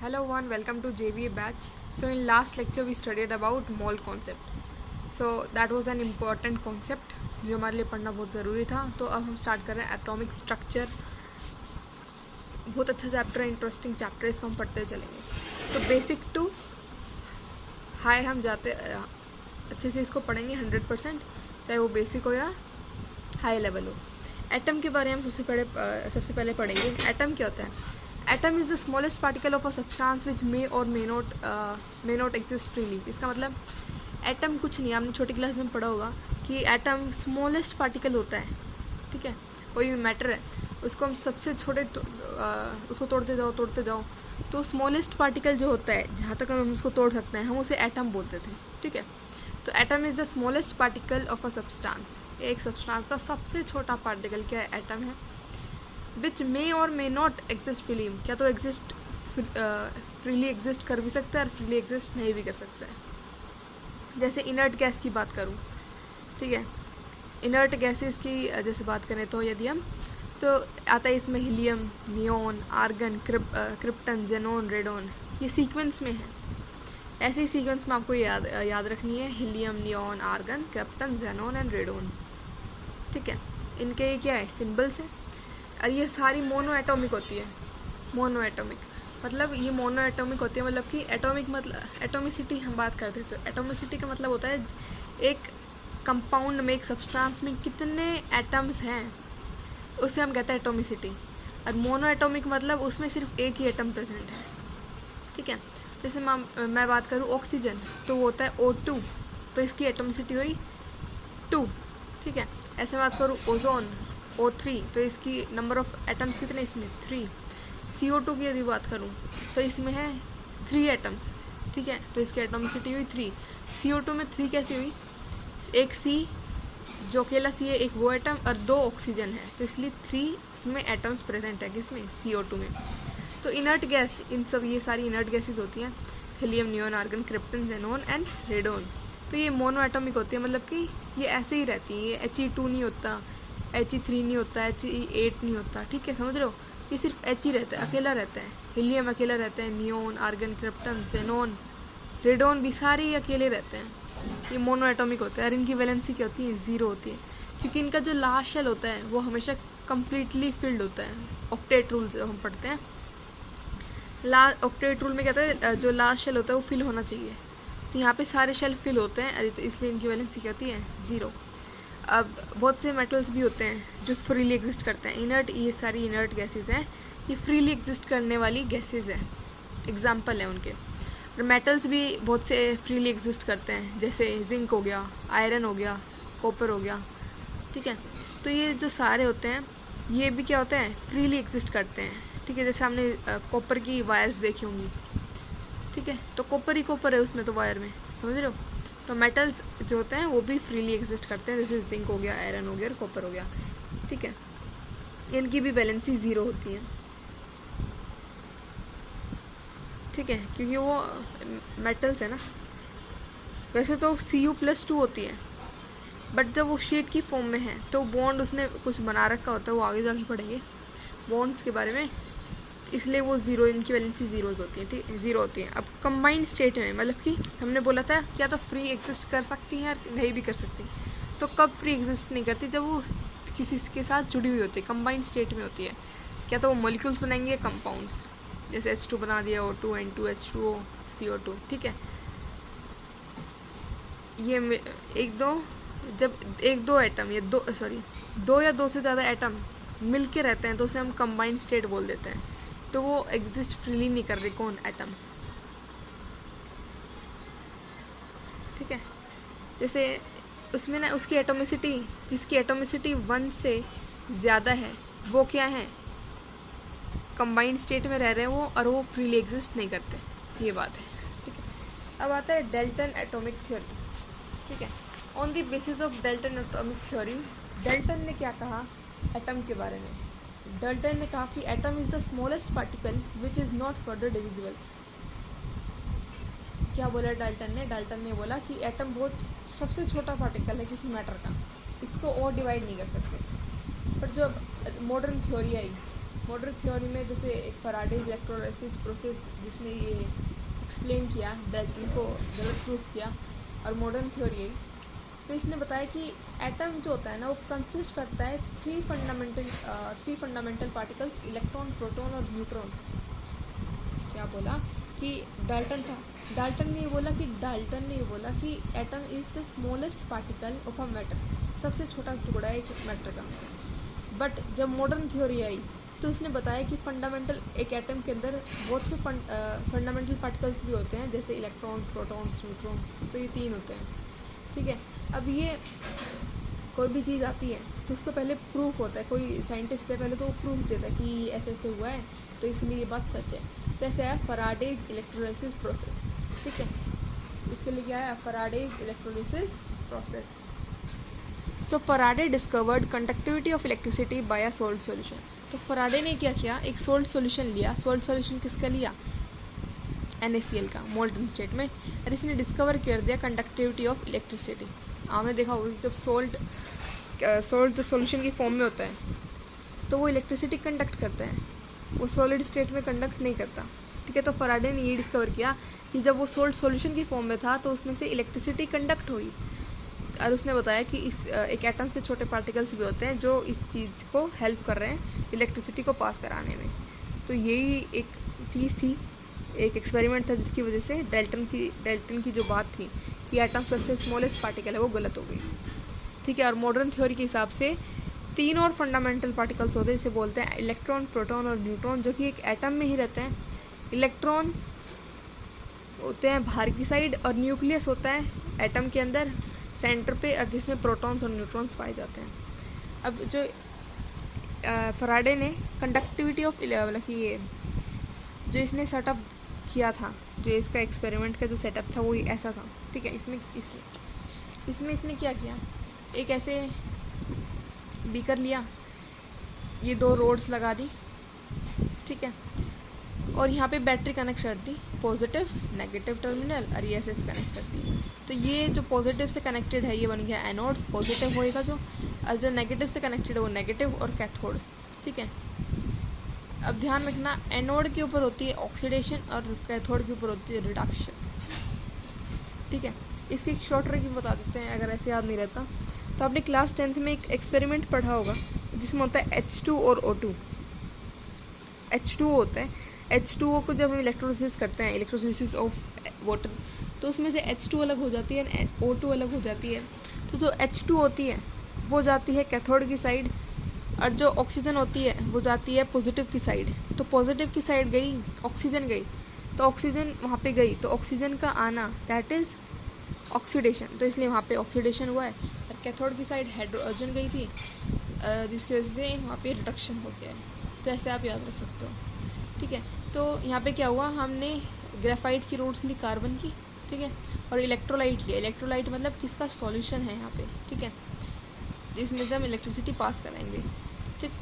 Hello one, welcome to JVA batch. So in last lecture we studied about mole concept. So that was an important concept जो हमारे लिए पढ़ना बहुत ज़रूरी था. तो अब हम स्टार्ट कर रहे हैं एटॉमिक स्ट्रक्चर. बहुत अच्छा चैप्टर है, इंटरेस्टिंग चैप्टर, इसको हम पढ़ते चलेंगे. तो बेसिक टू हाई हम जाते अच्छे से इसको पढ़ेंगे 100%, चाहे वो बेसिक हो या हाई लेवल हो. एटम के बारे में सबसे पहले पढ़ेंगे. एटम क्या होता है? Atom is the smallest particle of a substance which may or may not exist freely. इसका मतलब एटम कुछ नहीं, आपने छोटी क्लास में पढ़ा होगा कि एटम स्मॉलेस्ट पार्टिकल होता है. ठीक है, कोई भी मैटर है उसको हम सबसे छोटे उसको तोड़ते जाओ तो स्मॉलेस्ट पार्टिकल जो होता है, जहाँ तक हम उसको तोड़ सकते हैं, हम उसे एटम बोलते थे. ठीक है, तो atom is the smallest particle of a substance. एक सब्सटेंस का सबसे छोटा पार्टिकल क्या है? एटम है. विच may or may not exist freely. क्या तो एग्जिस्ट फ्रीली एग्जिस्ट कर भी सकता है और फ्रीली एग्जिस्ट नहीं भी कर सकता है. जैसे इनर्ट गैस की बात करूँ, ठीक है, इनर्ट गैसेस की जैसे बात करें तो यदि हम तो आता है इसमें helium, neon, argon, krypton, xenon, radon. ये सीक्वेंस में है. ऐसे ही सीक्वेंस में आपको याद रखनी है. Helium, neon, argon, krypton, xenon and radon. ठीक है, इनके ये क्या है? सिंबल्स हैं. और ये सारी मोनो एटॉमिक होती है. मोनो एटॉमिक मतलब ये मोनो एटॉमिक होती है, मतलब कि एटॉमिक मतलब एटॉमिसिटी हम बात करते थे. तो एटॉमिसिटी का मतलब होता है एक कंपाउंड में, एक सब्सटेंस में कितने एटम्स हैं, उसे हम कहते हैं एटॉमिसिटी. और मोनो एटॉमिक मतलब उसमें सिर्फ एक ही एटम प्रेजेंट है. ठीक है, जैसे मैं बात करूँ ऑक्सीजन, तो वो होता है O2, तो इसकी एटॉमिसिटी हुई 2. ठीक है, ऐसे बात करूँ ओजोन, O3, तो इसकी नंबर ऑफ एटम्स कितने इसमें? 3. CO2 की यदि बात करूँ तो इसमें है 3 एटम्स. ठीक है, तो इसकी एटॉमिसिटी हुई 3. CO2 में 3 कैसे हुई? एक C जो अकेला C है, एक वो एटम और 2 ऑक्सीजन है, तो इसलिए 3 इसमें एटम्स प्रेजेंट है. किसमें? CO2 में. तो इनर्ट गैस, इन सब ये सारी इनर्ट गैसेस होती हैं. Helium, neon, argon, krypton, xenon and radon. तो ये मोनो एटॉमिक होती है, मतलब कि ये ऐसे ही रहती है. ये He2 नहीं होता, He3 नहीं होता, He8 नहीं होता. ठीक है, समझ रहे हो? ये सिर्फ H ही रहता है, अकेला रहता है. हीलियम अकेला रहता है, neon, argon, krypton, xenon, radon भी सारे ही अकेले रहते हैं. ये मोनो एटॉमिक होता है. और इनकी वैलेंसी क्या होती है? 0 होती है, क्योंकि इनका जो लास्ट शेल होता है वो हमेशा कम्प्लीटली फिल्ड होता है. ऑक्टेट रूल हम पढ़ते हैं. ऑक्टेट रूल में कहते हैं जो लास्ट शेल होता है वो फिल होना चाहिए. तो यहाँ पे सारे शेल फिल होते हैं, तो इसलिए इनकी वैलेंसी क्या होती है? 0. अब बहुत से मेटल्स भी होते हैं जो फ्रीली एग्जिस्ट करते हैं. इनर्ट, ये सारी इनर्ट गैसेस हैं, ये फ्रीली एग्जिस्ट करने वाली गैसेस हैं. एग्जाम्पल है उनके. और मेटल्स भी बहुत से फ्रीली एग्जिस्ट करते हैं, जैसे जिंक हो गया, आयरन हो गया, कॉपर हो गया. ठीक है, तो ये जो सारे होते हैं ये भी क्या होते हैं? फ्रीली एग्जिस्ट करते हैं. ठीक है, जैसे हमने कॉपर की वायर्स देखी होंगी. ठीक है, तो कॉपर ही कॉपर है उसमें, तो वायर में, समझ रहे हो? तो मेटल्स जो होते हैं वो भी फ्रीली एग्जिस्ट करते हैं, जैसे जिंक हो गया, आयरन हो गया और कॉपर हो गया. ठीक है, इनकी भी वैलेंसी 0 होती है. ठीक है, क्योंकि वो मेटल्स है ना. वैसे तो Cu+2 होती है, बट जब वो शीट की फॉर्म में है तो बॉन्ड उसने कुछ बना रखा होता है, वो आगे जाके पढ़ेंगे बॉन्ड्स के बारे में, इसलिए वो 0, इनकी वैलेंसी 0 होती है. ठीक, 0 होती है. अब कंबाइंड स्टेट में, मतलब कि हमने बोला था क्या तो फ्री एग्जिस्ट कर सकती है और नहीं भी कर सकती. तो कब फ्री एग्जिस्ट नहीं करती? जब वो किसी के साथ जुड़ी हुई होती है, कंबाइंड स्टेट में होती है. क्या तो वो मॉलिक्यूल्स बनाएंगे, कंपाउंड्स, जैसे H2 बना दिया, O2, N2, H2O, CO2. ठीक है, ये जब एक दो एटम या दो या दो से ज़्यादा एटम मिल के रहते हैं तो उसे हम कंबाइंड स्टेट बोल देते हैं. तो वो एग्जिस्ट फ्रीली नहीं कर रहे. कौन? एटम्स. ठीक है, जैसे उसमें ना उसकी एटोमिसिटी, जिसकी एटोमिसिटी 1 से ज़्यादा है, वो क्या है? कंबाइंड स्टेट में रह रहे हैं वो, और वो फ्रीली एग्जिस्ट नहीं करते. ये बात है. ठीक है, अब आता है डाल्टन एटॉमिक थ्योरी. ठीक है, on the basis of Dalton atomic theory, Dalton ने क्या कहा एटम के बारे में? डाल्टन ने कहा कि atom is the smallest particle which is not further divisible. क्या बोला डाल्टन ने? डाल्टन ने बोला कि एटम बहुत सबसे छोटा पार्टिकल है किसी मैटर का, इसको और डिवाइड नहीं कर सकते. पर जो मॉडर्न थ्योरी आई, मॉडर्न थ्योरी में जैसे एक फैराडेज इलेक्ट्रोलाइसिस प्रोसेस जिसने ये एक्सप्लेन किया, डाल्टन को गलत प्रूफ किया, और मॉडर्न थ्योरी है। तो इसने बताया कि एटम जो होता है ना वो कंसिस्ट करता है three fundamental particles, electron, proton और न्यूट्रॉन। क्या बोला कि डाल्टन ने ये बोला कि atom is the smallest particle of a matter, सबसे छोटा टुकड़ा है एक मैटर का। बट जब मॉडर्न थ्योरी आई तो उसने बताया कि फंडामेंटल एक एटम के अंदर बहुत से फंडामेंटल पार्टिकल्स भी होते हैं, जैसे इलेक्ट्रॉन्स, प्रोटॉन्स, न्यूट्रॉन्स। तो ये तीन होते हैं, ठीक है। अब ये कोई भी चीज़ आती है तो उसका पहले प्रूफ होता है, कोई साइंटिस्ट है पहले तो वो प्रूफ देता है कि ऐसे ऐसे हुआ है तो इसलिए ये बात सच है। तो ऐसे है फैराडेज इलेक्ट्रोलाइसिस प्रोसेस, ठीक है। इसके लिए क्या है, Faraday's electrolysis process. So Faraday discovered conductivity of electricity bye a salt solution. तो फैराडे ने क्या किया, एक सोल्ट सॉल्यूशन लिया। सोल्ट सॉल्यूशन किसका लिया, NaCl का, मोल्टन स्टेट में, और इसने डिस्कवर कर दिया कंडक्टिविटी ऑफ इलेक्ट्रिसिटी। आपने देखा होगा जब सोल्ट जब सॉल्यूशन की फॉर्म में होता है तो वो इलेक्ट्रिसिटी कंडक्ट करता है, वो सॉलिड स्टेट में कंडक्ट नहीं करता, ठीक है। तो फैराडे ने ये डिस्कवर किया कि जब वो सोल्ट सॉल्यूशन की फॉर्म में था तो उसमें से इलेक्ट्रिसिटी कंडक्ट हुई, और उसने बताया कि इस एक एटम से छोटे पार्टिकल्स भी होते हैं जो इस चीज़ को हेल्प कर रहे हैं इलेक्ट्रिसिटी को पास कराने में। तो यही एक चीज़ थी, एक एक्सपेरिमेंट था जिसकी वजह से डाल्टन की जो बात थी कि एटम सबसे स्मॉलेस्ट पार्टिकल है वो गलत हो गई, ठीक है। और मॉडर्न थ्योरी के हिसाब से तीन और फंडामेंटल पार्टिकल्स होते हैं, इसे बोलते हैं इलेक्ट्रॉन, प्रोटॉन और न्यूट्रॉन, जो कि एक एटम में ही रहते हैं। इलेक्ट्रॉन होते हैं बाहर की साइड और न्यूक्लियस होता है एटम के अंदर सेंटर पे, और जिसमें प्रोटॉन्स और न्यूट्रॉन्स पाए जाते हैं। अब जो फैराडे ने कंडक्टिविटी ऑफ मतलब कि ये जो इसने सेटअप किया था, जो इसका एक्सपेरिमेंट का जो सेटअप था वो ऐसा था, ठीक है। इसमें इसने क्या किया, एक ऐसे बीकर लिया, ये दो रोड्स लगा दी, ठीक है, और यहाँ पे बैटरी कनेक्ट कर दी, पॉजिटिव नेगेटिव टर्मिनल, और ये ऐसे कनेक्ट कर दी। तो ये जो पॉजिटिव से कनेक्टेड है ये बन गया एनोड, पॉजिटिव होएगा जो, और जो नेगेटिव से कनेक्टेड है वो नेगेटिव और कैथोड, ठीक है। अब ध्यान रखना, एनोड के ऊपर होती है ऑक्सीडेशन और कैथोड के ऊपर होती है रिडक्शन, ठीक है। इसकी शॉर्ट ट्रिक भी बता देते हैं अगर ऐसे याद नहीं रहता। तो आपने क्लास 10th में एक एक्सपेरिमेंट पढ़ा होगा जिसमें होता है H2 और O2। H2O होता है, H2O को जब हम इलेक्ट्रोलिसिस करते हैं, इलेक्ट्रोलिसिस ऑफ वाटर, तो उसमें से H2 अलग हो जाती है, O2 अलग हो जाती है। तो जो H2 होती है वो जाती है कैथोड की साइड, और जो ऑक्सीजन होती है वो जाती है पॉजिटिव की साइड। तो पॉजिटिव की साइड गई, ऑक्सीजन गई, तो ऑक्सीजन वहाँ पे गई, तो ऑक्सीजन का आना दैट इज़ ऑक्सीडेशन, तो इसलिए वहाँ पे ऑक्सीडेशन हुआ है। और कैथोड की साइड हाइड्रोजन गई थी, जिसकी वजह से वहाँ पे रिडक्शन हो गया है। तो ऐसे आप याद रख सकते हो, ठीक है। तो यहाँ पे क्या हुआ, हमने ग्रेफाइट की रोड्स ली कार्बन की, ठीक है, और इलेक्ट्रोलाइट लिया। इलेक्ट्रोलाइट मतलब किसका सॉल्यूशन है यहाँ पे, ठीक है, इसमें से हम इलेक्ट्रिसिटी पास कराएंगे, ठीक।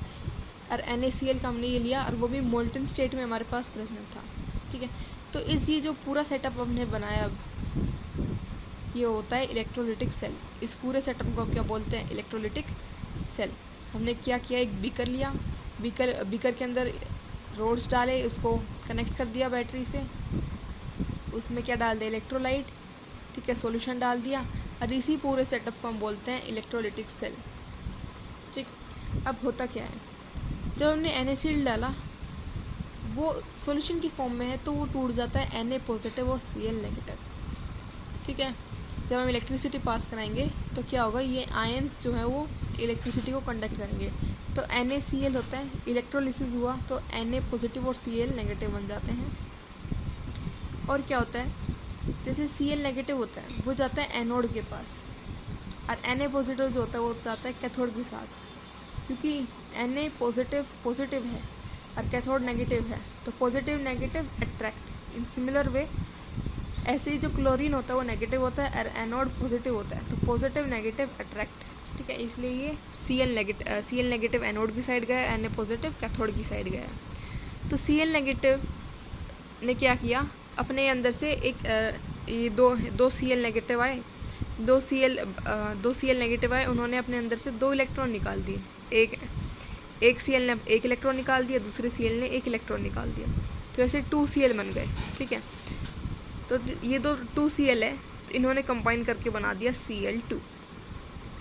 और NaCl का हमने ये लिया, और वो भी मोल्टन स्टेट में हमारे पास प्रेजेंट था, ठीक है। तो ये जो पूरा सेटअप हमने बनाया, ये होता है इलेक्ट्रोलिटिक सेल। इस पूरे सेटअप को क्या बोलते हैं, इलेक्ट्रोलिटिक सेल। हमने क्या किया, एक बीकर लिया, बीकर के अंदर रोड्स डाले, उसको कनेक्ट कर दिया बैटरी से, उसमें क्या डाल दिया, इलेक्ट्रोलाइट, ठीक है, सॉल्यूशन डाल दिया, और इसी पूरे सेटअप को हम बोलते हैं इलेक्ट्रोलिटिक सेल, ठीक। अब होता क्या है, जब हमने NaCl डाला वो सॉल्यूशन की फॉर्म में है तो वो टूट जाता है Na पॉजिटिव और Cl नेगेटिव, ठीक है। जब हम इलेक्ट्रिसिटी पास कराएंगे तो क्या होगा, ये आयंस जो है वो इलेक्ट्रिसिटी को कंडक्ट करेंगे। तो NaCl होता है, इलेक्ट्रोलिसिस हुआ तो Na पॉजिटिव और Cl नेगेटिव बन जाते हैं। और क्या होता है, जैसे Cl नेगेटिव होता है वो जाता है एनोड के पास, और Na पॉजिटिव जो होता है वो जाता है कैथोड के साथ, क्योंकि Na पॉजिटिव है और कैथोड नेगेटिव है, तो positive negative attract. In similar way ऐसे ही जो क्लोरीन होता है वो नेगेटिव होता है और एनोड पॉजिटिव होता है, तो पॉजिटिव नेगेटिव अट्रैक्ट, ठीक है। इसलिए ये Cl नेगेटिव एनोड की साइड गया, Na पॉजिटिव कैथोड की साइड गया। तो Cl नेगेटिव ने क्या किया, अपने अंदर से एक ये दो Cl नेगेटिव आए, दो Cl नेगेटिव आए, उन्होंने अपने अंदर से 2 इलेक्ट्रॉन निकाल दिए। एक Cl ने एक इलेक्ट्रॉन निकाल दिया, दूसरे Cl ने एक इलेक्ट्रॉन निकाल दिया, तो ऐसे 2 Cl बन गए। ठीक है, तो ये दो 2 Cl है, तो इन्होंने कंबाइन करके बना दिया Cl2।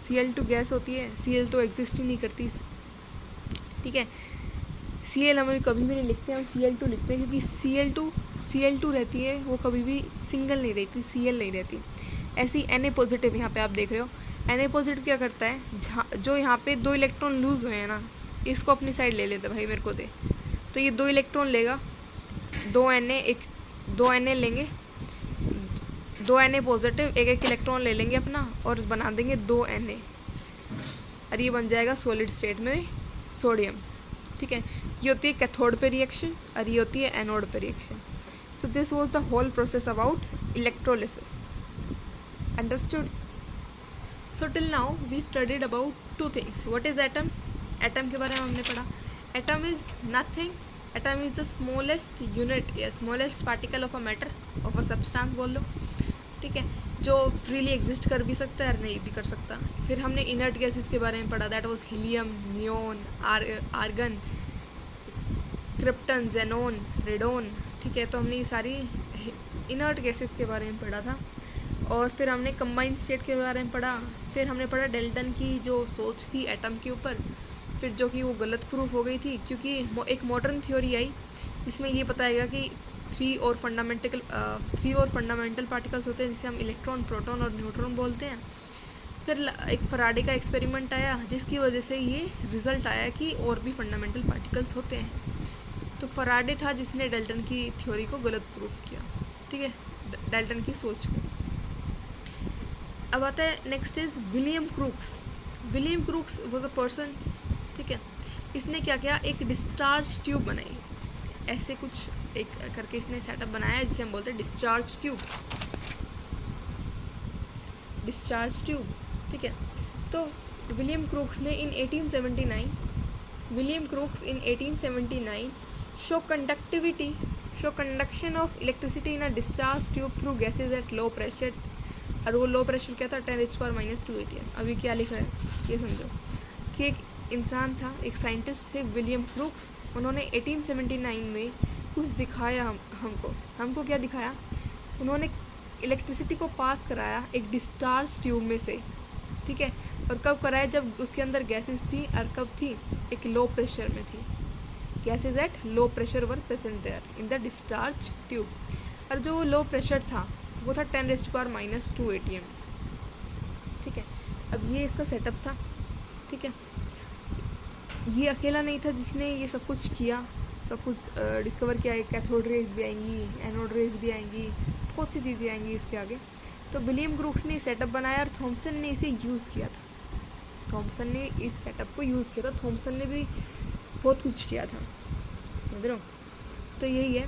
Cl2 गैस होती है, Cl तो एग्जिस्ट ही नहीं करती। ठीक है, Cl हम कभी भी नहीं लिखते, हम Cl2 लिखते हैं, क्योंकि Cl2 रहती है, वो कभी भी सिंगल नहीं रहती, Cl नहीं रहती। ऐसी Na पॉजिटिव यहाँ पे आप देख रहे हो, Na पॉजिटिव क्या करता है, जो यहाँ पे 2 इलेक्ट्रॉन लूज हुए हैं ना, इसको अपनी साइड ले लेते भाई, मेरे को दे। तो ये 2 इलेक्ट्रॉन लेगा, 2 Na लेंगे, 2 Na पॉजिटिव, एक इलेक्ट्रॉन ले लेंगे अपना और बना देंगे 2 Na, और ये बन जाएगा सॉलिड स्टेट में सोडियम। ठीक है, ये होती है कैथोड पे रिएक्शन और ये होती है एनोड पे reaction. So this was the whole process about electrolysis. Understood? So till now we studied about 2 things. What is atom? Atom के बारे में हमने पढ़ा। Atom is nothing, atom is the smallest unit या smallest particle of a matter, of a substance बोल लो। ठीक है, जो फ्रीली एग्जिस्ट कर भी सकता है और नहीं भी कर सकता। फिर हमने इनर्ट गैसेस के बारे में पढ़ा, that was helium, neon, argon, krypton, xenon, radon. ठीक है, तो हमने ये सारी इनर्ट गैसेस के बारे में पढ़ा था। और फिर हमने कंबाइंड स्टेट के बारे में पढ़ा। फिर हमने पढ़ा डेल्टन की जो सोच थी एटम के ऊपर, फिर जो कि वो गलत प्रूफ हो गई थी, क्योंकि एक मॉडर्न थ्योरी आई जिसमें ये बताया गया कि 3 और फंडामेंटल पार्टिकल्स होते हैं, जिसे हम इलेक्ट्रॉन, प्रोटॉन और न्यूट्रॉन बोलते हैं। फिर एक फराडे का एक्सपेरिमेंट आया जिसकी वजह से ये रिजल्ट आया कि और भी फंडामेंटल पार्टिकल्स होते हैं। तो फराडे था जिसने डेल्टन की थ्योरी को गलत प्रूफ किया। ठीक है, डेल्टन की सोच को। अब आता है next is William crooks. William crooks was a person. ठीक है, इसने क्या किया, एक डिस्चार्ज ट्यूब बनाई, ऐसे कुछ एक करके इसने सेटअप बनाया जिसे हम बोलते हैं डिस्चार्ज ट्यूब। Discharge tube. ठीक है, तो विलियम क्रूक्स ने इन 1879 show conduction of electricity in a discharge tube through gases eight low pressure. और वो लो प्रेशर क्या था, 10⁻⁻² ATM। अभी क्या लिखा है ये समझो कि एक इंसान था, एक साइंटिस्ट थे विलियम क्रूक्स। उन्होंने 1879 में कुछ दिखाया हमको क्या दिखाया, उन्होंने इलेक्ट्रिसिटी को पास कराया एक डिस्चार्ज ट्यूब में से। ठीक है, और कब कराया, जब उसके अंदर गैसेस थी, और कब थी, एक लो प्रेशर में थी। Gases at low pressure were present there in the discharge tube. और जो लो प्रेशर था वो था 10⁻² ATM। ठीक है, अब ये इसका सेटअप था। ठीक है, ये अकेला नहीं था जिसने ये सब कुछ किया, सब कुछ डिस्कवर किया। कैथोड रेज भी आएंगी, एनोड रेज भी आएंगी, बहुत सी चीज़ें आएंगी इसके आगे। तो विलियम क्रूक्स ने सेटअप बनाया और थॉमसन ने इसे यूज़ किया था। थॉमसन ने इस सेटअप को यूज़ किया था। थॉमसन ने भी बहुत कुछ किया था, समझ रहे हो? तो यही है,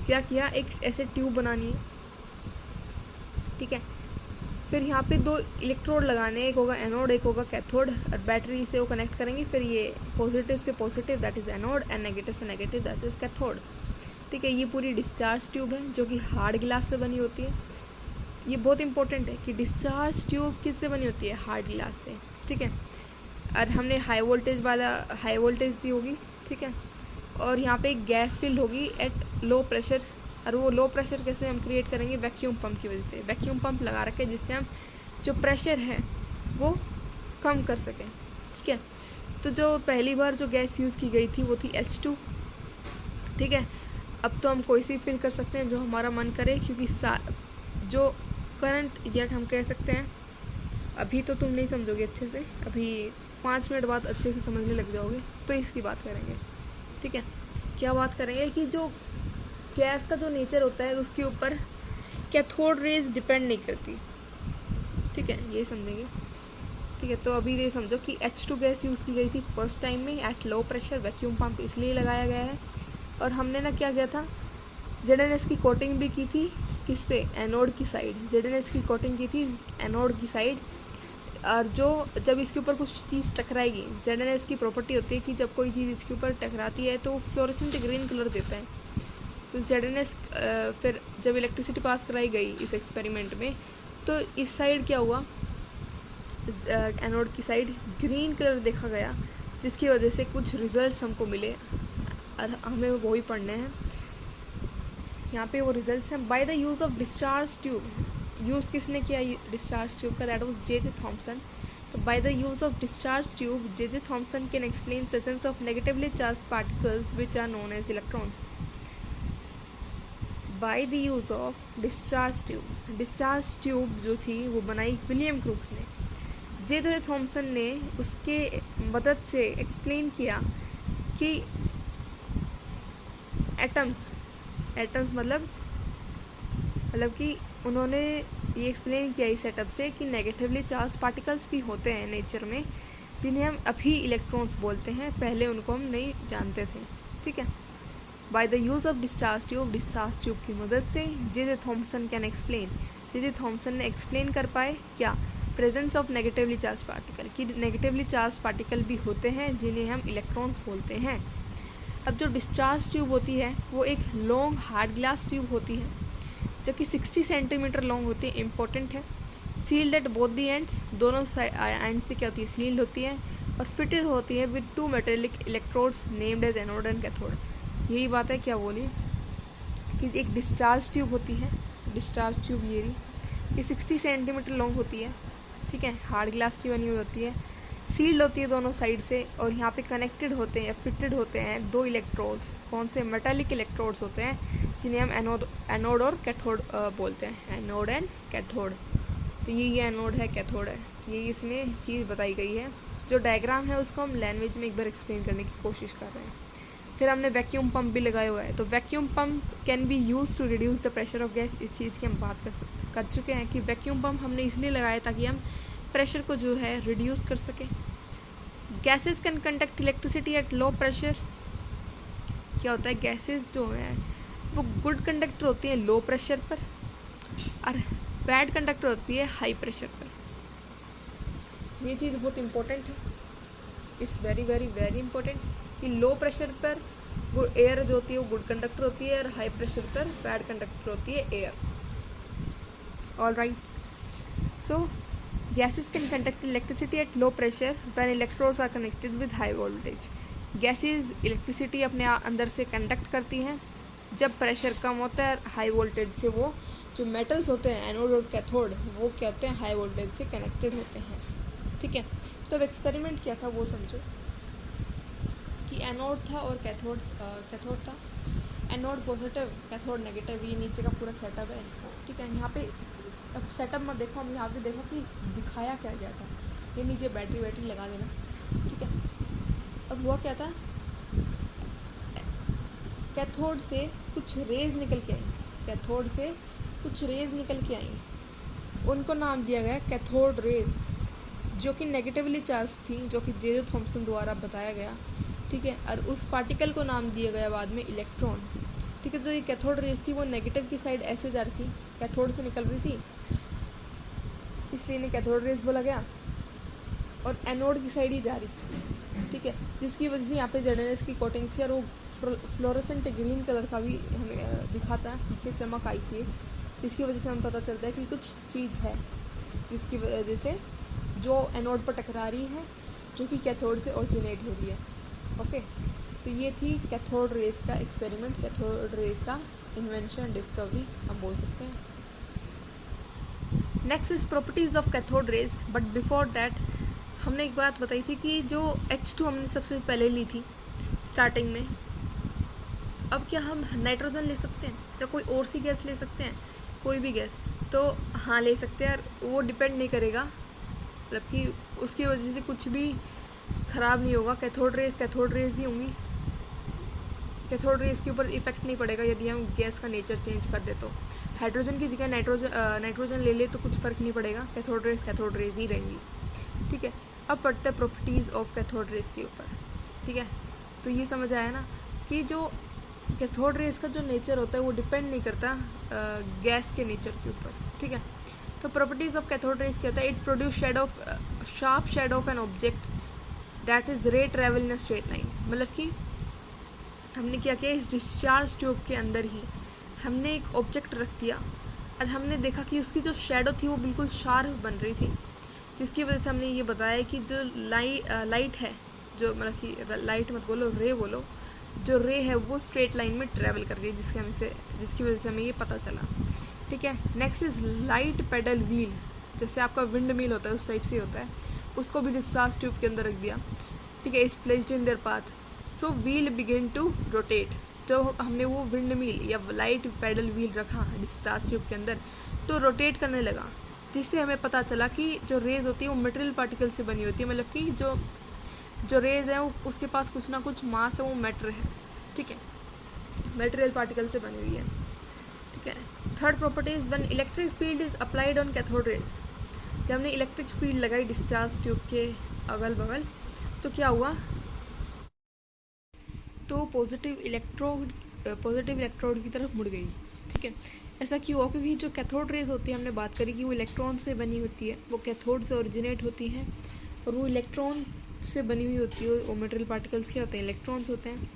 क्या किया, एक ऐसे ट्यूब बनानी है। ठीक है, फिर यहाँ पे 2 इलेक्ट्रोड लगाने, एक होगा एनोड, एक होगा कैथोड, और बैटरी से वो कनेक्ट करेंगे। फिर ये पॉजिटिव से positive that is anode, and negative से नेगेटिव दैट इज़ कैथोड। ठीक है, ये पूरी डिस्चार्ज ट्यूब है जो कि हार्ड ग्लास से बनी होती है। ये बहुत इंपॉर्टेंट है कि डिस्चार्ज ट्यूब किससे बनी होती है, हार्ड ग्लास से। ठीक है, और हमने हाई वोल्टेज दी होगी। ठीक है, और यहाँ पे एक गैस फील्ड होगी एट लो प्रेशर, और वो लो प्रेशर कैसे हम क्रिएट करेंगे, वैक्यूम पंप की वजह से। वैक्यूम पंप लगा रखे जिससे हम जो प्रेशर है वो कम कर सकें। ठीक है, तो जो पहली बार जो गैस यूज़ की गई थी वो थी H2। ठीक है, अब तो हम कोई सी फिल कर सकते हैं जो हमारा मन करे, क्योंकि जो करंट या हम कह सकते हैं, अभी तो तुम नहीं समझोगे अच्छे से, अभी 5 मिनट बाद अच्छे से समझने लग जाओगे। तो इसकी बात करेंगे। ठीक है, क्या बात करेंगे कि जो गैस का जो नेचर होता है उसके ऊपर कैथोड रेज डिपेंड नहीं करती। ठीक है, ये समझेंगे। ठीक है, तो अभी ये समझो कि H2 गैस यूज़ की गई थी फर्स्ट टाइम में eight low pressure. Vacuum pump इसलिए लगाया गया है। और हमने ना क्या किया था, ZnS की कोटिंग भी की थी, किस पे, एनोड की साइड। ZnS की कोटिंग की थी एनोड की साइड। और जब इसके ऊपर कुछ चीज़ टकराएगी, ZnS की प्रॉपर्टी होती है कि जब कोई चीज़ इसके ऊपर टकराती है तो फ्लोरेसेंट ग्रीन कलर देता है। तो ZnS फिर जब इलेक्ट्रिसिटी पास कराई गई इस एक्सपेरिमेंट में, तो इस साइड क्या हुआ, एनोड की साइड ग्रीन कलर देखा गया। जिसकी वजह से कुछ रिजल्ट्स हमको मिले और हमें वही पढ़ने हैं। यहाँ पे वो रिजल्ट्स हैं। By the use of discharge tube, use किसने किया डिस्चार्ज ट्यूब का? That was J Thomson. तो by the use of discharge tube J Thomson can explain presence of negatively charged particles which are known as electrons. By the use of discharge tube, discharge tube जो थी वो बनाई William crooks ने। J Thomson ने उसके मदद से explain किया कि एटम्स मतलब कि उन्होंने ये एक्सप्लेन किया इस सेटअप से कि नेगेटिवली चार्ज पार्टिकल्स भी होते हैं नेचर में, जिन्हें हम अभी इलेक्ट्रॉन्स बोलते हैं, पहले उनको हम नहीं जानते थे। ठीक है। Bye the use of discharge tube की मदद से जे Thomson can explain, J Thomson ने एक्सप्लेन कर पाए क्या? Presence of negatively charge particle, कि नेगेटिवली चार्ज पार्टिकल भी होते हैं जिन्हें हम इलेक्ट्रॉन्स बोलते हैं। अब जो डिस्चार्ज ट्यूब होती है वो एक लॉन्ग हार्ड ग्लास ट्यूब होती है जो कि 60 सेंटीमीटर लॉन्ग होती है, इम्पोर्टेंट है। Sealed at both the ends, दोनों एंड से क्या होती है? सील्ड होती है और फिटेड होती है with 2 metallic electrodes named as anode and cathode. यही बात है, क्या बोली कि एक डिस्चार्ज ट्यूब होती है, डिस्चार्ज ट्यूब ये 60 सेंटीमीटर लॉन्ग होती है। ठीक है, हार्ड ग्लास की बनी हुई होती है, सील्ड होती है दोनों साइड से, और यहाँ पे कनेक्टेड होते हैं या फिटेड होते हैं 2 इलेक्ट्रोड्स। कौन से? मेटालिक इलेक्ट्रोड्स होते हैं जिन्हें हम एनोड और कैथोड बोलते हैं, एनोड एंड कैथोड। तो ये एनोड है, कैथोड है, ये इसमें चीज़ बताई गई है। जो डायग्राम है उसको हम लैंग्वेज में एक बार एक्सप्लेन करने की कोशिश कर रहे हैं। फिर हमने वैक्यूम पंप भी लगाया हुआ है। तो vacuum pump can be use to reduce the pressure of gas. इस चीज़ की हम बात कर चुके हैं कि वैक्यूम पंप हमने इसलिए लगाया ताकि हम प्रेशर को जो है रिड्यूस कर सकें। Gases can conduct electricity at low pressure. क्या होता है? गैसेस जो है वो गुड कंडक्टर होती है लो प्रेशर पर और बैड कंडक्टर होती है हाई प्रेशर पर। ये चीज़ बहुत इंपॉर्टेंट है, it's very very very important कि लो प्रेशर पर एयर जो होती है वो गुड कंडक्टर होती है और हाई प्रेशर पर बैड कंडक्टर होती है air. All right, so gases can conduct electricity at low pressure when electrodes are connected with high voltage. Gases electricity अपने अंदर से कंडक्ट करती हैं जब प्रेशर कम होता है, हाई वोल्टेज से वो जो मेटल्स होते हैं एनोड और कैथोड वो क्या होते हैं? हाई वोल्टेज से कनेक्टेड होते हैं। ठीक है, तो अब एक्सपेरिमेंट क्या था वो समझो कि एनोड था और कैथोड था। एनोड पॉजिटिव, कैथोड नेगेटिव, ये नीचे का पूरा सेटअप है। ठीक है, यहाँ पे अब सेटअप मत देखो, हम यहाँ पे देखो कि दिखाया क्या गया था। ये नीचे बैटरी लगा देना। ठीक है, अब हुआ क्या था? कैथोड से कुछ रेज निकल के आई, कैथोड से कुछ रेज निकल के आई, उनको नाम दिया गया कैथोड रेज, जो कि नेगेटिवली चार्ज थी, जो कि जे थॉमसन द्वारा बताया गया। ठीक है, और उस पार्टिकल को नाम दिया गया बाद में इलेक्ट्रॉन। ठीक है, जो ये कैथोड रेज थी वो नेगेटिव की साइड ऐसे जा रही थी, कैथोड से निकल रही थी, इसलिए इन्हें कैथोड रेज बोला गया, और एनोड की साइड ही जा रही थी। ठीक है, जिसकी वजह से यहाँ पे ZnS की कोटिंग थी और वो फ्लोरोसेंट ग्रीन कलर का भी हमें दिखाता है, पीछे चमक आई थी, जिसकी वजह से हमें पता चलता है कि कुछ चीज़ है, जिसकी वजह से जो एनोड पर टकरा रही है, जो कि कैथोड से ऑरिजिनेट हो रही है। ओके, तो ये थी कैथोड रेज का एक्सपेरिमेंट, कैथोड रेज का इन्वेंशन, डिस्कवरी हम बोल सकते हैं। Next is properties of cathode rays, but before that हमने एक बात बताई थी कि जो H2 हमने सबसे पहले ली थी स्टार्टिंग में, अब क्या हम नाइट्रोजन ले सकते हैं या कोई और सी गैस ले सकते हैं? कोई भी गैस तो हाँ ले सकते हैं, और वो डिपेंड नहीं करेगा, मतलब कि उसकी वजह से कुछ भी ख़राब नहीं होगा। कैथोड रेज ही होंगी, कैथोड रेज के ऊपर इफेक्ट नहीं पड़ेगा यदि हम गैस का नेचर चेंज कर दे। तो हाइड्रोजन की जगह नाइट्रोजन ले ले तो कुछ फ़र्क नहीं पड़ेगा, कैथोड रेज ही रहेंगी। ठीक है, अब पढ़ते हैं प्रॉपर्टीज़ ऑफ कैथोड रेज के ऊपर। ठीक है, तो ये समझ आया ना कि जो कैथोड रेज का जो नेचर होता है वो डिपेंड नहीं करता गैस के नेचर के ऊपर। ठीक है, तो प्रॉपर्टीज़ ऑफ कैथोड रेज क्या होता है? It produce sharp shade of an object that is ray travel in a straight line. मतलब कि हमने क्या किया, इस डिस्चार्ज ट्यूब के अंदर ही हमने एक ऑब्जेक्ट रख दिया और हमने देखा कि उसकी जो शेडो थी वो बिल्कुल शार्प बन रही थी, जिसकी वजह से हमने ये बताया कि जो लाइट है जो मतलब कि लाइट मत बोलो, रे बोलो, जो रे है वो स्ट्रेट लाइन में ट्रैवल कर रही है, जिसकी वजह से हमें ये पता चला। ठीक है, next is light paddle wheel, जैसे आपका विंड मिल होता है उस टाइप से होता है, उसको भी डिस्चार्ज ट्यूब के अंदर रख दिया। ठीक है, is placed in their path, so wheel begin to rotate. जो हमने वो विंड मिल या लाइट पेडल व्हील रखा डिस्चार्ज ट्यूब के अंदर, तो रोटेट करने लगा, जिससे हमें पता चला कि जो रेज होती है वो मटेरियल पार्टिकल से बनी होती है, मतलब कि जो रेज है वो उसके पास कुछ ना कुछ मास है, वो मैटर है। ठीक है, मटेरियल पार्टिकल से बनी हुई है। ठीक है, third property is when electric field is applied on cathode raise, जब हमने इलेक्ट्रिक फील्ड लगाई डिस्चार्ज ट्यूब के अगल बगल, तो क्या हुआ, तो पॉजिटिव इलेक्ट्रोड की तरफ मुड़ गई। ठीक है, ऐसा क्यों हुआ, क्योंकि जो कैथोड रेज होती है, हमने बात करी कि वो इलेक्ट्रॉन से बनी होती है, वो कैथोड से ओरिजिनेट होती हैं, और वो इलेक्ट्रॉन से बनी हुई होती है। वो मटेरियल पार्टिकल्स क्या होते हैं, इलेक्ट्रॉन्स होते हैं।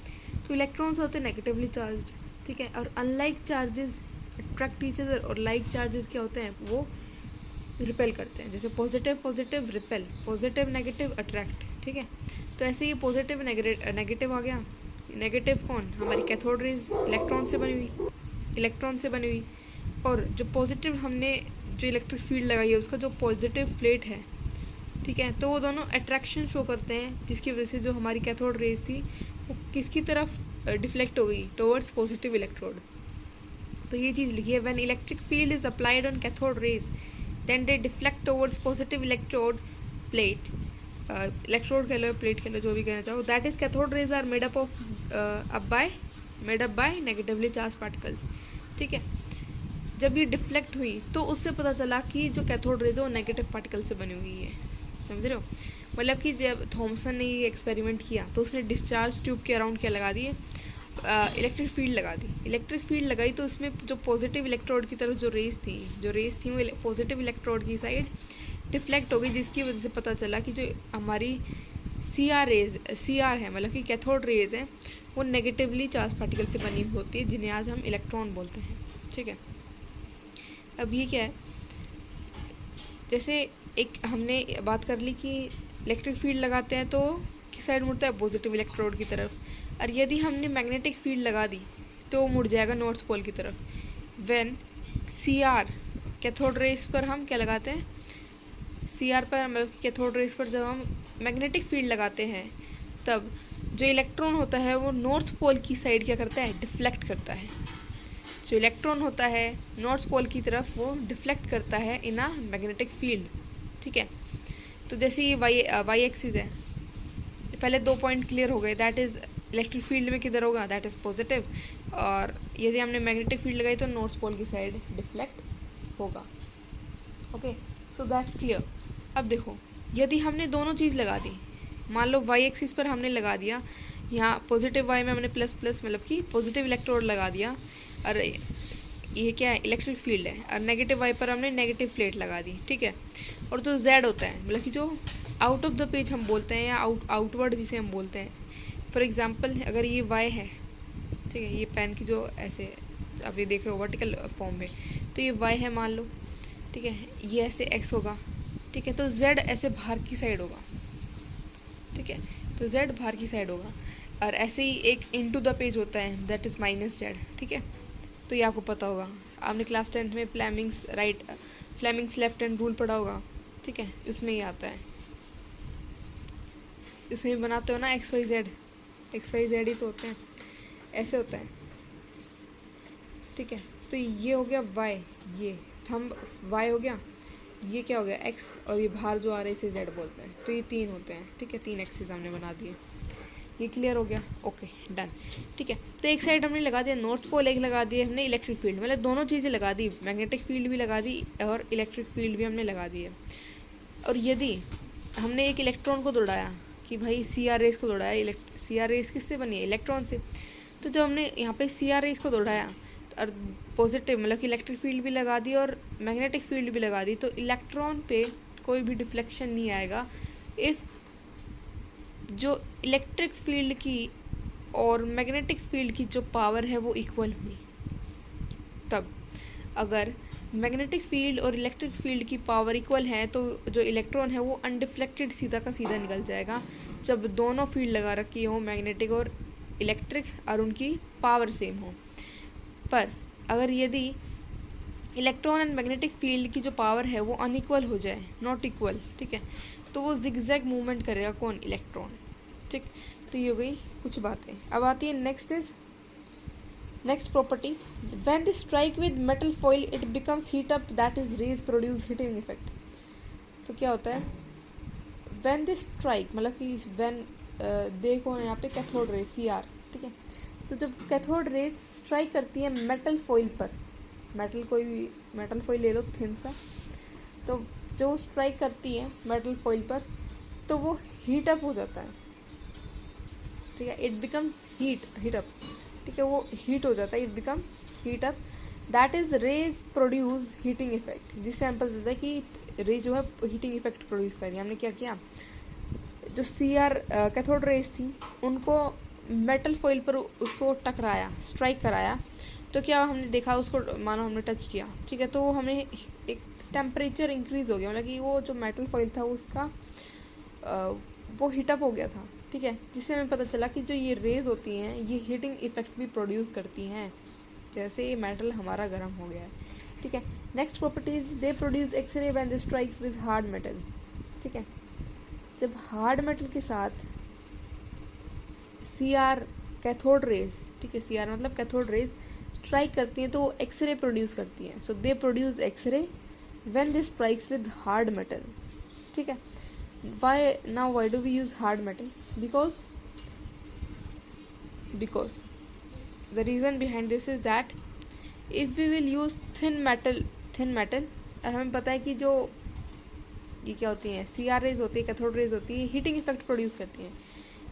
तो इलेक्ट्रॉन्स होते हैं नेगेटिवली चार्ज्ड। ठीक है, और unlike charges attract each other, और लाइक चार्जेस क्या होते हैं, वो रिपेल करते हैं। जैसे positive repel, positive negative attract. ठीक है, तो ऐसे ही पॉजिटिव नेगेटिव आ गया। नेगेटिव कौन, हमारी कैथोड रेज इलेक्ट्रॉन से बनी हुई, और जो पॉजिटिव हमने जो इलेक्ट्रिक फील्ड लगाई है उसका जो पॉजिटिव प्लेट है, ठीक है, तो वो दोनों अट्रैक्शन शो करते हैं, जिसकी वजह से जो हमारी कैथोड रेज थी वो किसकी तरफ डिफ्लेक्ट हो गई, टुवर्ड्स पॉजिटिव इलेक्ट्रोड। तो ये चीज़ लिखी है, when electric field is applied on cathode rays then they deflect towards positive electrode plate, electrode कह लो, प्लेट कह लो, जो भी कहना चाहो, that is cathode rays are made up by negatively charge particles. ठीक है, जब ये डिफ्लेक्ट हुई तो उससे पता चला कि जो कैथोड रेज है वो नेगेटिव पार्टिकल से बनी हुई है। समझ रहे हो, मतलब कि जब थॉमसन ने ये एक्सपेरिमेंट किया तो उसने डिस्चार्ज ट्यूब के अराउंड क्या लगा दिए, इलेक्ट्रिक फील्ड लगा दी। इलेक्ट्रिक फील्ड लगाई तो उसमें जो पॉजिटिव इलेक्ट्रोड की तरफ जो रेज थी वो पॉजिटिव इलेक्ट्रोड की साइड डिफ्लेक्ट हो गई, जिसकी वजह से पता चला कि जो हमारी सी आर है, मतलब कि कैथोड रेज है, वो नेगेटिवली चार्ज पार्टिकल से बनी होती है, जिन्हें आज हम इलेक्ट्रॉन बोलते हैं। ठीक है, अब ये क्या है, जैसे एक हमने बात कर ली कि इलेक्ट्रिक फील्ड लगाते हैं तो किस साइड मुड़ता है, पॉजिटिव इलेक्ट्रोड की तरफ, और यदि हमने मैग्नेटिक फील्ड लगा दी तो वो मुड़ जाएगा नॉर्थ पोल की तरफ। When C R, cathode rays पर हम क्या लगाते हैं, सी आर पर, मतलब कैथोड रेज पर जब हम मैग्नेटिक फील्ड लगाते हैं तब जो इलेक्ट्रॉन होता है वो नॉर्थ पोल की साइड क्या करता है, डिफ्लेक्ट करता है। जो इलेक्ट्रॉन होता है नॉर्थ पोल की तरफ वो डिफ्लेक्ट करता है इन अ मैग्नेटिक फील्ड। ठीक है, तो जैसे ये वाई एक्सिस है, पहले 2 पॉइंट क्लियर हो गए, दैट इज़ इलेक्ट्रिक फील्ड में किधर होगा, दैट इज़ पॉजिटिव, और यदि हमने मैग्नेटिक फील्ड लगाई तो नॉर्थ पोल की साइड डिफ्लेक्ट होगा। Okay, so that's clear. अब देखो, यदि हमने दोनों चीज़ लगा दी, मान लो वाई एक्सिस पर हमने लगा दिया, यहाँ पॉजिटिव वाई में हमने प्लस मतलब कि पॉजिटिव इलेक्ट्रोड लगा दिया, और ये क्या है, इलेक्ट्रिक फील्ड है, और नेगेटिव वाई पर हमने नेगेटिव प्लेट लगा दी। ठीक है, और जो जेड होता है, मतलब कि जो आउट ऑफ द पेज हम बोलते हैं, या आउटवर्ड जिसे हम बोलते हैं, फॉर एग्जांपल अगर ये वाई है, ठीक है, ये पेन की जो ऐसे आप ये देख रहे हो वर्टिकल फॉर्म में, तो ये वाई है मान लो। ठीक है, ये ऐसे एक्स होगा। ठीक है, तो जेड ऐसे बाहर की साइड होगा। ठीक है, तो जेड बाहर की साइड होगा, और ऐसे ही एक इनटू द पेज होता है, दैट इज़ माइनस जेड। ठीक है, तो ये आपको पता होगा, आपने क्लास 10th में फ्लेमिंग्स लेफ्ट हैंड रूल पढ़ा होगा। ठीक है, उसमें ये आता है, उसमें बनाते हो ना एक्स वाई जेड ही तो होते हैं, ऐसे होता है। ठीक है, तो ये हो गया वाई, ये थंब वाई हो गया, ये क्या हो गया एक्स, और ये बाहर जो आ रहा है इसे जेड बोलते हैं। तो ये 3 होते हैं। ठीक है, 3 एक्सिस हमने बना दिए। ये क्लियर हो गया, ओके डन। ठीक है, तो एक साइड हमने लगा दिया नॉर्थ पोल, एक लगा दिए हमने इलेक्ट्रिक फील्ड, मतलब दोनों चीज़ें लगा दी, मैग्नेटिक फील्ड भी लगा दी और इलेक्ट्रिक फील्ड भी हमने लगा दी है। और यदि हमने एक इलेक्ट्रॉन को दौड़ाया कि भाई सी आर रेस को दौड़ाया, सी आर रेस किससे बनी है, इलेक्ट्रॉन से, तो जब हमने यहाँ पे सी आर रेस को दौड़ाया और पॉजिटिव मतलब कि इलेक्ट्रिक फील्ड भी लगा दी और मैग्नेटिक फील्ड भी लगा दी, तो इलेक्ट्रॉन पे कोई भी डिफ्लेक्शन नहीं आएगा इफ़ जो इलेक्ट्रिक फील्ड की और मैग्नेटिक फील्ड की जो पावर है वो इक्वल हुई। तब अगर मैग्नेटिक फील्ड और इलेक्ट्रिक फील्ड की पावर इक्वल है तो जो इलेक्ट्रॉन है वो अनडिफ्लेक्टेड सीधा का सीधा निकल जाएगा जब दोनों फील्ड लगा रखी हो, मैग्नेटिक और इलेक्ट्रिक, और उनकी पावर सेम हो। पर अगर यदि इलेक्ट्रॉन एंड मैग्नेटिक फील्ड की जो पावर है वो अनइक्वल हो जाए, नॉट इक्वल, ठीक है, तो वो जिगजैग मूवमेंट करेगा, कौन, इलेक्ट्रॉन, ठीक। तो ये हो गई कुछ बातें। अब आती है next property, when they strike with metal foil it becomes heat up, that is raise produce heating effect. तो क्या होता है, व्हेन दे स्ट्राइक मतलब कि व्हेन देखो यहाँ पे कैथोड रेज CR, ठीक है। तो जब कैथोड रेज स्ट्राइक करती है मेटल फॉइल पर, मेटल कोई भी मेटल फॉइल ले लो थिन सा, तो जो स्ट्राइक करती है मेटल फॉइल पर तो वो हीट अप हो जाता है, ठीक है, इट बिकम्स हीट अप, ठीक है, वो हीट हो जाता है, it become heat up, that is raise produce heating effect. जिस सैंपल देता है कि रेज जो है हीटिंग इफेक्ट प्रोड्यूस कर रही है। हमने क्या किया, जो CR कैथोड रेज थी उनको मेटल फॉइल पर उसको टकराया, स्ट्राइक कराया, तो क्या हमने देखा, उसको मानो हमने टच किया, ठीक है, तो हमें एक टेम्परेचर इंक्रीज हो गया, मतलब कि वो जो मेटल फॉइल था उसका वो हीटअप हो गया था, ठीक है, जिससे हमें पता चला कि जो ये रेज होती हैं ये हीटिंग इफेक्ट भी प्रोड्यूस करती हैं, जैसे ये मेटल हमारा गर्म हो गया है, ठीक है। Next properties, they produce x ray when they strikes with hard metal, ठीक है। जब हार्ड मेटल के साथ CR कैथोड रेज, ठीक है, CR मतलब कैथोड रेज स्ट्राइक करती हैं तो वो एक्सरे प्रोड्यूस करती हैं, so they produce x ray when they strikes with hard metal, ठीक है। why do we use hard metal? because the reason behind this is that if we will use thin metal, और हमें पता है कि जो ये क्या होती हैं, CR रेज होती है, कैथोड रेज होती है, हीटिंग इफेक्ट प्रोड्यूस करती हैं,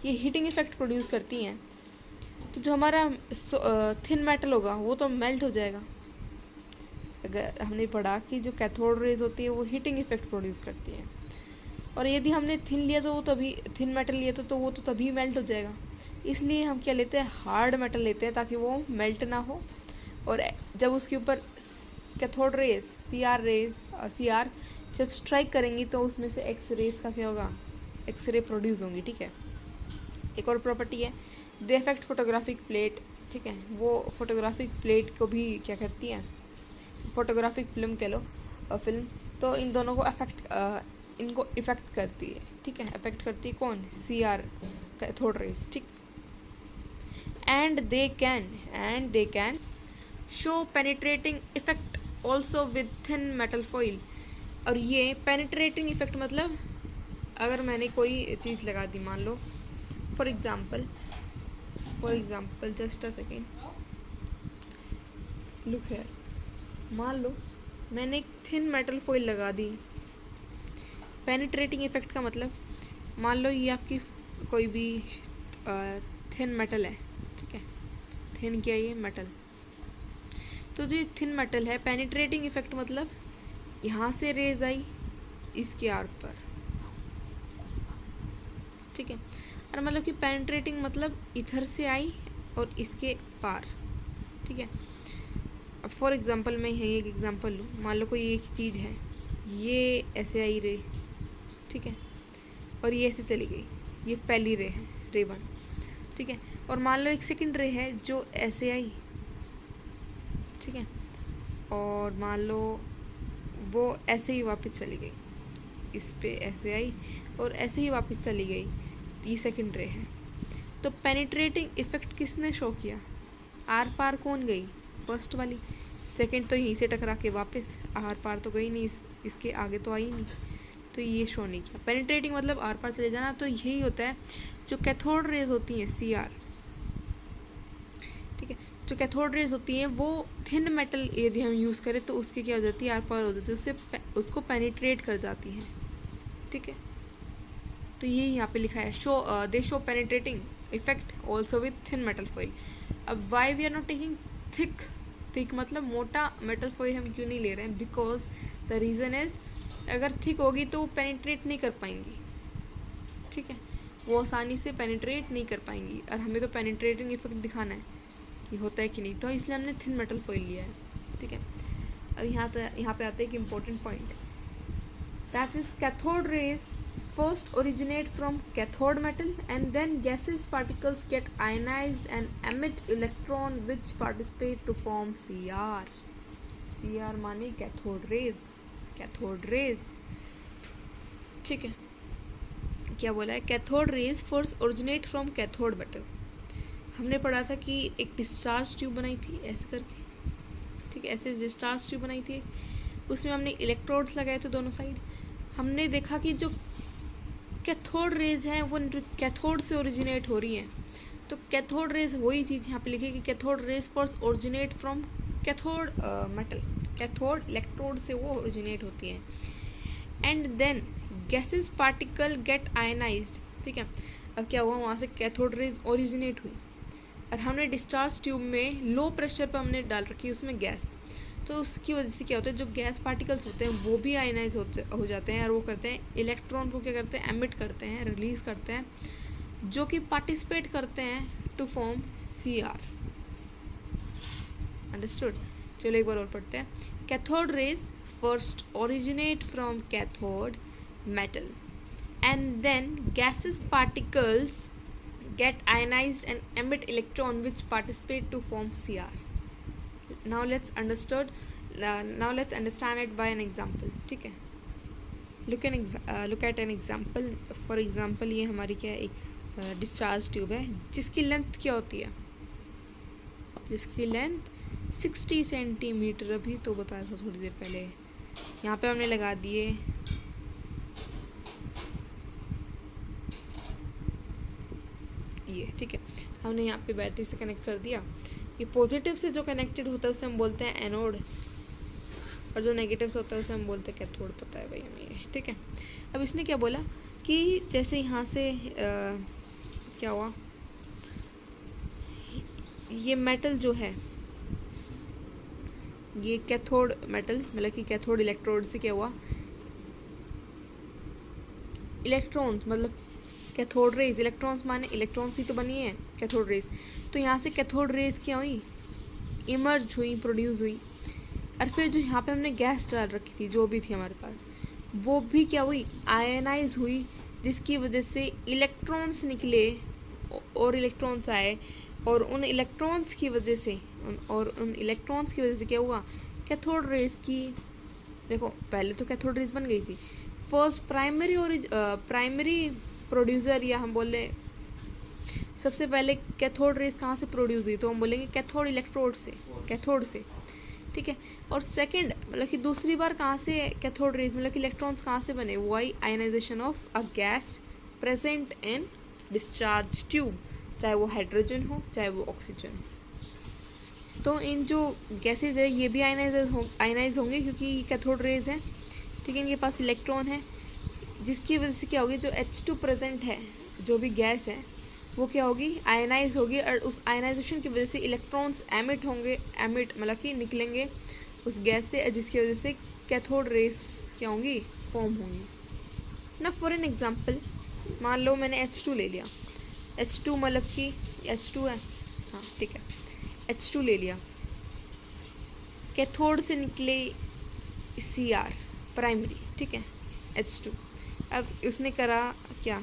ये हीटिंग इफेक्ट प्रोड्यूस करती हैं, तो जो हमारा थिन मेटल होगा वो तो मेल्ट हो जाएगा। अगर हमने पढ़ा कि जो कैथोड रेज होती है वो हीटिंग इफेक्ट प्रोड्यूस करती है, और यदि हमने थिन लिया तो वो तभी, थिन मेटल लिया तो वो तो तभी मेल्ट हो जाएगा। इसलिए हम क्या लेते हैं, हार्ड मेटल लेते हैं ताकि वो मेल्ट ना हो, और जब उसके ऊपर कैथोड रेज CR जब स्ट्राइक करेंगी तो उसमें से एक्स रेज का क्या होगा, एक्सरे प्रोड्यूस होंगी, ठीक है। एक और प्रॉपर्टी है, दे अफेक्ट फोटोग्राफिक प्लेट, ठीक है, वो फोटोग्राफिक प्लेट को भी क्या करती है, फोटोग्राफिक फिल्म कह लो, फिल्म, तो इन दोनों को इनको इफेक्ट करती है, ठीक है, अफेक्ट करती है कौन, CR कैथोड रेज, ठीक। And they can show penetrating effect also with thin metal foil. और ये पेनिट्रेटिंग इफेक्ट मतलब अगर मैंने कोई चीज़ लगा दी, मान लो for example just a second, look here, मान लो मैंने एक थिन मेटल फॉइल लगा दी, पेनिट्रेटिंग इफेक्ट का मतलब, मान लो ये आपकी कोई भी थिन मेटल है, ठीक है, थिन क्या ये मेटल, तो जो थिन मेटल है, पेनिट्रेटिंग इफेक्ट मतलब यहाँ से रेज आई इसके आर्क पर, ठीक है, और मतलब कि पेनिट्रेटिंग मतलब इधर से आई और इसके पार, ठीक है। अब फॉर एग्जांपल मैं यही एक एग्जांपल लूँ, मान लो कोई एक चीज़ है, ये ऐसे आई रे, ठीक है, और ये ऐसे चली गई, ये पहली रे है, रे 1, ठीक है, और मान लो एक सेकंड रे है जो ऐसे आई, ठीक है, और मान लो वो ऐसे ही वापस चली गई, इस पे ऐसे आई और ऐसे ही वापस चली गई, ये सेकंड रे है, तो पेनिट्रेटिंग इफेक्ट किसने शो किया, आर पार कौन गई, फर्स्ट वाली, सेकंड तो यहीं से टकरा के वापस आर पार तो गई नहीं, इसके आगे तो आई नहीं, तो ये शो नहीं किया। पेनिट्रेटिंग मतलब आर पार चले जाना, तो यही होता है जो कैथोड रेज होती हैं CR, ठीक है, जो कैथोड रेज होती हैं वो थिन मेटल यदि हम यूज़ करें तो उसकी क्या हो जाती है, आर पार हो जाती है, उससे उसको पेनिट्रेट कर जाती हैं, ठीक है। तो ये यहाँ पे लिखा है, they show penetrating effect also with thin metal foil. अब why we are not taking thick मतलब मोटा मेटल फॉइल हम क्यों नहीं ले रहे हैं, बिकॉज द रीज़न इज अगर थिक होगी तो वो पेनिट्रेट नहीं कर पाएंगी, ठीक है, वो आसानी से पेनिट्रेट नहीं कर पाएंगी, और हमें तो पेनिट्रेटिंग इफेक्ट दिखाना है कि होता है कि नहीं, तो इसलिए हमने थिन मेटल फॉइल लिया है, ठीक है। अब यहाँ पे आता है एक important point, that is cathode raise first originate from cathode metal and then gaseous particles get ionized and emit electron which participate to form CR. CR माने cathode rays, cathode rays, ठीक है। क्या बोला है, cathode rays first originate from cathode metal. हमने पढ़ा था कि एक डिस्चार्ज ट्यूब बनाई थी ऐसे करके, ठीक है, ऐसे डिस्चार्ज ट्यूब बनाई थी, उसमें हमने इलेक्ट्रोड्स लगाए थे दोनों साइड। हमने देखा कि जो कैथोड रेज हैं वो कैथोड से ओरिजिनेट हो रही हैं, तो कैथोड रेज वही चीज़ यहाँ पे लिखी है कि cathode rays first originate from cathode metal, cathode electrode से वो ओरिजिनेट होती हैं, and then gases particle gate ionised, ठीक है। अब क्या हुआ, वहाँ से कैथोड रेज ओरिजिनेट हुई और हमने डिस्चार्ज ट्यूब में लो प्रेशर पर हमने डाल रखी उसमें गैस, तो उसकी वजह से क्या होता है, जो गैस पार्टिकल्स होते हैं वो भी आयनाइज हो जाते हैं और वो करते हैं इलेक्ट्रॉन को क्या करते हैं, एमिट करते हैं, रिलीज करते हैं, जो कि पार्टिसिपेट करते हैं टू फॉर्म CR। अंडरस्टूड। चलो एक बार और पढ़ते हैं। Cathode rays first originate from cathode metal and then gaseous particles get ionized and emit electron which participate to form CR. Now let's understand it by an example, ठीक है। look at an example. For example ये हमारी क्या एक discharge tube है जिसकी length क्या होती है, जिसकी लेंथ 60 सेंटीमीटर, अभी तो बताया था थोड़ी देर पहले। यहाँ पे हमने लगा दिए ये, ठीक है, हमने यहाँ पे बैटरी से कनेक्ट कर दिया। ये पॉजिटिव से जो कनेक्टेड होता है उसे हम बोलते हैं एनोड, और जो नेगेटिव से होता है उसे हम बोलते हैं कैथोड। पता है भाई हमें ये, ठीक है। अब इसने क्या बोला कि जैसे यहाँ से क्या हुआ, ये मेटल जो है, ये कैथोड मेटल मतलब कि कैथोड इलेक्ट्रोड से क्या हुआ, इलेक्ट्रॉन्स मतलब कैथोड रेज, इलेक्ट्रॉन्स माने इलेक्ट्रॉन्स ही तो बनी है कैथोड रेज, तो यहाँ से कैथोड रेज क्या हुई, इमर्ज हुई, प्रोड्यूस हुई, और फिर जो यहाँ पे हमने गैस डाल रखी थी जो भी थी हमारे पास, वो भी क्या हुई, आयनाइज हुई, जिसकी वजह से इलेक्ट्रॉन्स निकले और इलेक्ट्रॉन्स आए, और उन इलेक्ट्रॉन्स की वजह से क्या हुआ, कैथोड रेज की, देखो पहले तो कैथोड रेज बन गई थी, फर्स्ट प्राइमरी प्रोड्यूसर, या हम बोले सबसे पहले कैथोड रेज कहाँ से प्रोड्यूस हुई, तो हम बोलेंगे कैथोड इलेक्ट्रोड से, कैथोड से, ठीक है। और सेकंड मतलब कि दूसरी बार कहाँ से कैथोड रेज मतलब कि इलेक्ट्रॉन्स कहाँ से बने, by ionisation of a gas present in discharge tube, चाहे वो हाइड्रोजन हो चाहे वो ऑक्सीजन हो। तो इन जो गैसेज है ये भी आयनाइज होंगे क्योंकि कैथोड रेज है, ठीक है, इनके पास इलेक्ट्रॉन है, जिसकी वजह से क्या होगी, जो H2 प्रेजेंट है, जो भी गैस है वो क्या होगी, आयनाइज होगी, और उस आयनाइजेशन की वजह से इलेक्ट्रॉन्स एमिट होंगे, एमिट मतलब कि निकलेंगे उस गैस से, जिसकी वजह से कैथोड रेज क्या होंगी, फॉर्म होंगी ना। फॉर एन एग्जांपल मान लो मैंने H2 ले लिया, H2 मतलब कि H2 है, हाँ ठीक है, H2 ले लिया, कैथोड से निकले CR प्राइमरी, ठीक है, H2। अब उसने करा क्या,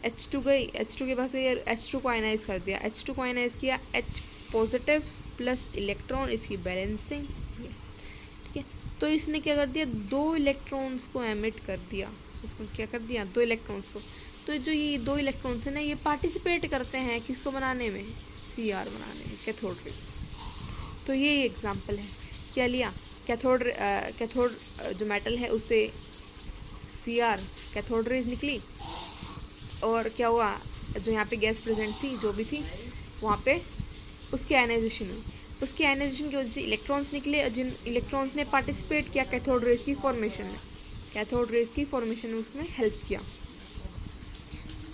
H2 गई, H2 के पास H2 को आयनाइज कर दिया, H2 को आयनाइज किया, H पॉजिटिव प्लस इलेक्ट्रॉन, इसकी बैलेंसिंग, ठीक है। तो इसने क्या कर दिया, 2 इलेक्ट्रॉन्स को एमिट कर दिया, इसको क्या कर दिया, 2 इलेक्ट्रॉन्स को। तो जो ये 2 इलेक्ट्रॉन्स है ना, ये पार्टिसिपेट करते हैं किसको बनाने में, CR बनाने में, कैथोड रेज। तो ये एग्जाम्पल है, क्या लिया, कैथोड जो मेटल है उससे CR कैथोड रेज निकली, और क्या हुआ, जो यहाँ पे गैस प्रेजेंट थी जो भी थी वहाँ पे उसकी आयनाइजेशन हुई, उसकी आयनाइजेशन की वजह से इलेक्ट्रॉन्स निकले, और जिन इलेक्ट्रॉन्स ने पार्टिसिपेट किया कैथोड रेज की फॉर्मेशन में, कैथोड रेज की फॉर्मेशन में उसमें हेल्प किया।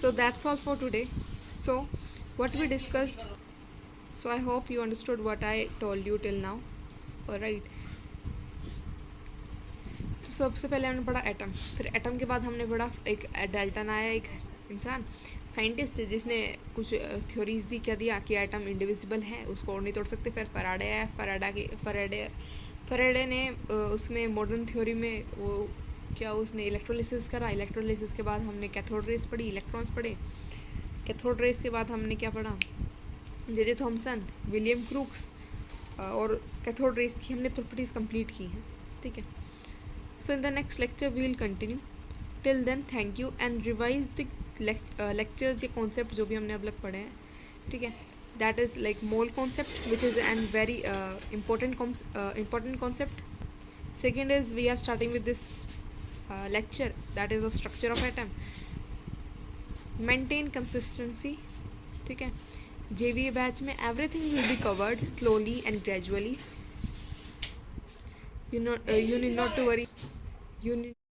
So that's all for today. So what we discussed, so I hope you understood what I told you till now, alright. तो सबसे पहले हमने पढ़ा एटम, फिर एटम के बाद हमने पढ़ा एक डाल्टन आया, एक इंसान साइंटिस्ट है जिसने कुछ थ्योरीज दी, क्या दिया कि एटम इंडिविजिबल है, उसको और नहीं तोड़ सकते। फिर फैराडे आया, फैराडे ने उसमें मॉडर्न थ्योरी में वो क्या उसने इलेक्ट्रोलिसिस करा। इलेक्ट्रोलिसिस के बाद हमने कैथोड रेस पढ़ी, इलेक्ट्रॉन्स पढ़े। कैथोड रेस के बाद हमने क्या पढ़ा, जे थॉमसन, विलियम क्रूक्स, और कैथोड रेस की हमने प्रॉपर्टीज़ कंप्लीट की हैं, ठीक है। So in the next lecture we will continue. Till then thank you and revise the lectures, ये कॉन्सेप्ट जो भी हमने अब तक पढ़े हैं, ठीक है। That is like mole concept which is an very important concept. Second is we are starting with this lecture, that is of structure of atom. Maintain consistency, ठीक है। JVA बैच में everything will be covered slowly and gradually. You need not to worry. You need